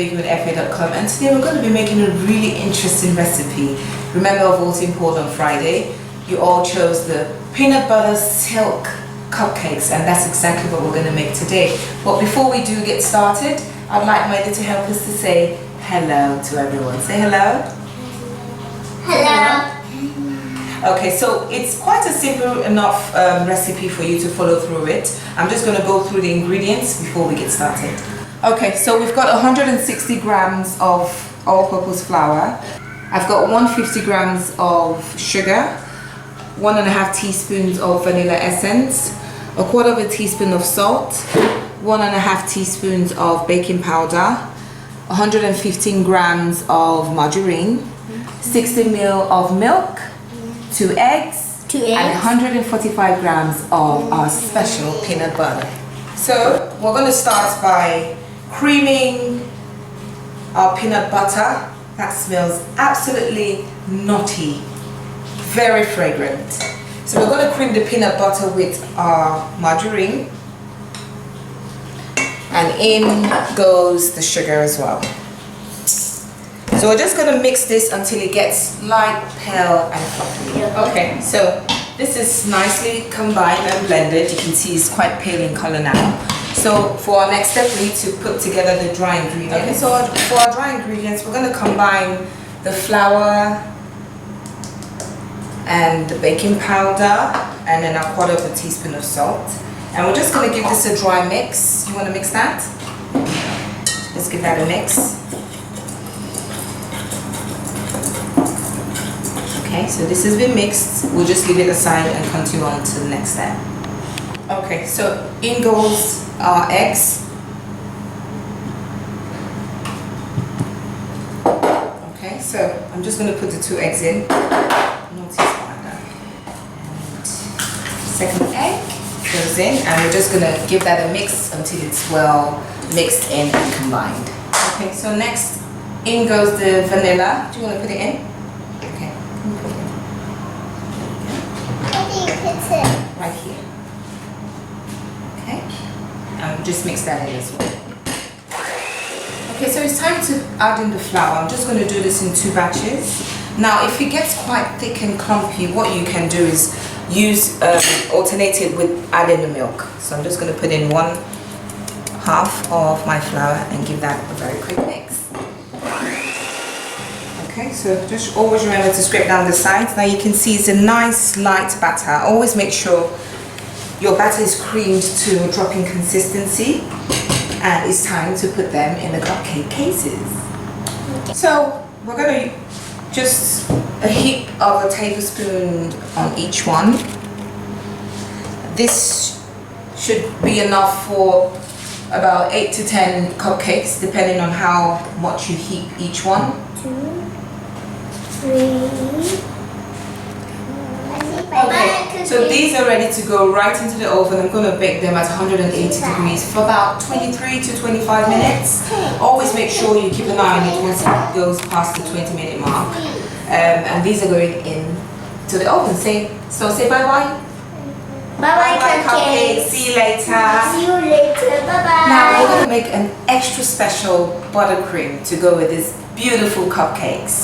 bakingwithfa.com, and today we're going to be making a really interesting recipe. Remember our voting poll on Friday? You all chose the peanut butter silk cupcakes, and that's exactly what we're going to make today. But before we do get started, I'd like my little helpers to say hello to everyone. Say hello. Hello. Okay, so it's quite a simple enough recipe for you to follow through it. I'm just going to go through the ingredients before we get started. Okay, so we've got 160 grams of all-purpose flour. I've got 150 grams of sugar, 1.5 teaspoons of vanilla essence, 1/4 teaspoon of salt, 1.5 teaspoons of baking powder, 115 grams of margarine, 60 ml of milk, 2 eggs, and 145 grams of our special peanut butter. So we're going to start by creaming our peanut butter. That smells absolutely nutty, very fragrant. So we're going to cream the peanut butter with our margarine, and in goes the sugar as well. So we're just going to mix this until it gets light, pale and fluffy. Okay, so this is nicely combined and blended. You can see it's quite pale in color now. So for our next step, we need to put together the dry ingredients. Okay, so for our dry ingredients, we're going to combine the flour and the baking powder and then 1/4 teaspoon of salt. And we're just going to give this a dry mix. You want to mix that? Let's give that a mix. Okay, so this has been mixed. We'll just leave it aside and continue on to the next step. Okay, so in goes our eggs. Okay, so I'm just going to put the 2 eggs in. And second egg goes in, and we're just going to give that a mix until it's well mixed in and combined. Okay, so next in goes the vanilla. Do you want to put it in? Right here. Okay, and just mix that in as well. Okay, so it's time to add in the flour. I'm just going to do this in 2 batches. Now, if it gets quite thick and clumpy, what you can do is alternate it with adding the milk. So I'm just going to put in 1/2 of my flour and give that a very quick mix. Okay, so just always remember to scrape down the sides. Now you can see it's a nice light batter. Always make sure your batter is creamed to a dropping consistency, and it's time to put them in the cupcake cases. So we're going to just a heap of a tablespoon on each one. This should be enough for about 8 to 10 cupcakes, depending on how much you heap each one. 2, 3. Okay, so these are ready to go right into the oven. I'm going to bake them at 180 degrees for about 23 to 25 minutes. Always make sure you keep an eye on it once it goes past the 20-minute mark. And these are going in to the oven. Say bye-bye. Bye-bye, cupcakes. See you later. See you later. Bye-bye. Now we're going to make an extra special buttercream to go with these beautiful cupcakes.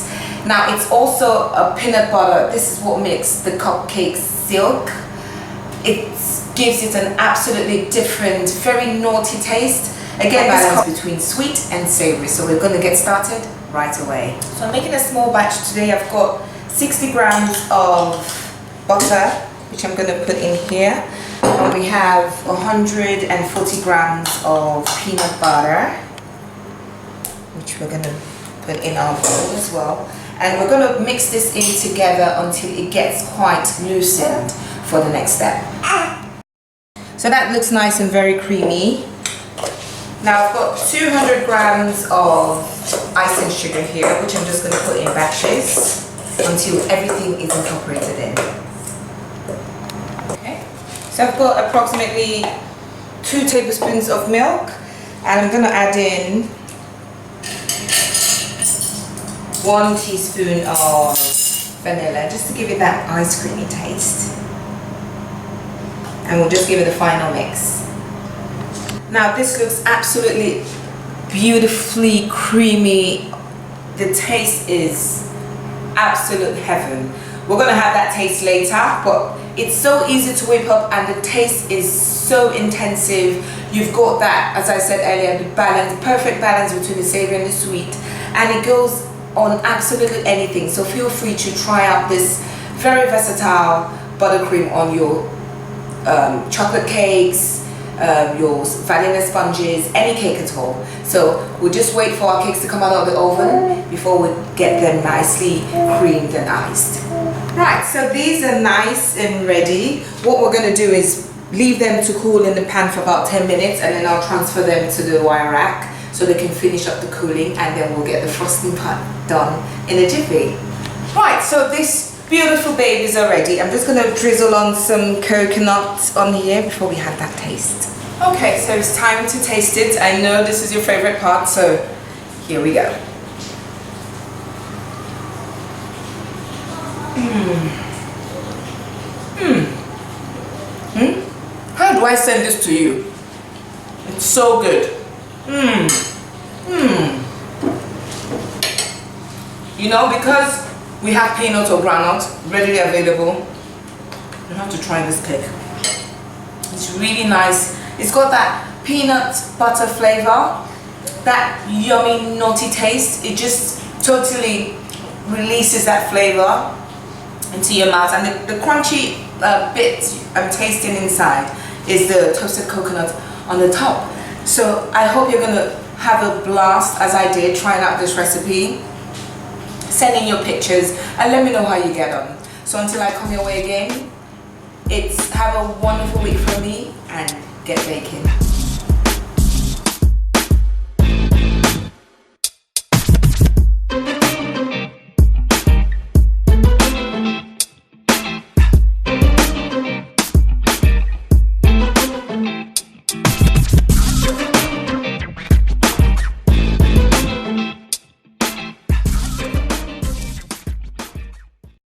Now it's also a peanut butter. This is what makes the cupcakes silk. It gives it an absolutely different, very naughty taste. Again, balance between sweet and savory. So we're going to get started right away. So I'm making a small batch today. I've got 60 grams of butter, which I'm going to put in here. And we have 140 grams of peanut butter, which we're going to put in our bowl as well. And we're going to mix this in together until it gets quite loosened for the next step. So that looks nice and very creamy. Now I've got 200 grams of icing sugar here, which I'm just going to put in batches until everything is incorporated in. Okay. So I've got approximately 2 tablespoons of milk, and I'm going to add in 1 teaspoon of vanilla, just to give it that ice creamy taste. And we'll just give it a final mix. Now this looks absolutely beautifully creamy. The taste is absolute heaven. We're gonna have that taste later, but it's so easy to whip up and the taste is so intensive. You've got that, as I said earlier, the balance, perfect balance between the savory and the sweet, and it goes on absolutely anything. So feel free to try out this very versatile buttercream on your chocolate cakes, your vanilla sponges, any cake at all. So we'll just wait for our cakes to come out of the oven before we get them nicely creamed and iced. Right, so these are nice and ready. What we're going to do is leave them to cool in the pan for about 10 minutes, and then I'll transfer them to the wire rack so they can finish up the cooling, and then we'll get the frosting part done in a jiffy. Right, so these beautiful babies are ready. I'm just going to drizzle on some coconut on here before we have that taste. Okay, so it's time to taste it. I know this is your favorite part, so here we go. How do I send this to you? It's so good. You know, because we have peanut or groundnut readily available, you have to try this cake. It's really nice. It's got that peanut butter flavor, that yummy nutty taste. It just totally releases that flavor into your mouth, and the crunchy bit I'm tasting inside is the toasted coconut on the top. So I hope you're gonna have a blast as I did trying out this recipe. Send in your pictures and let me know how you get on. So until I come your way again, have a wonderful week from me and get baking.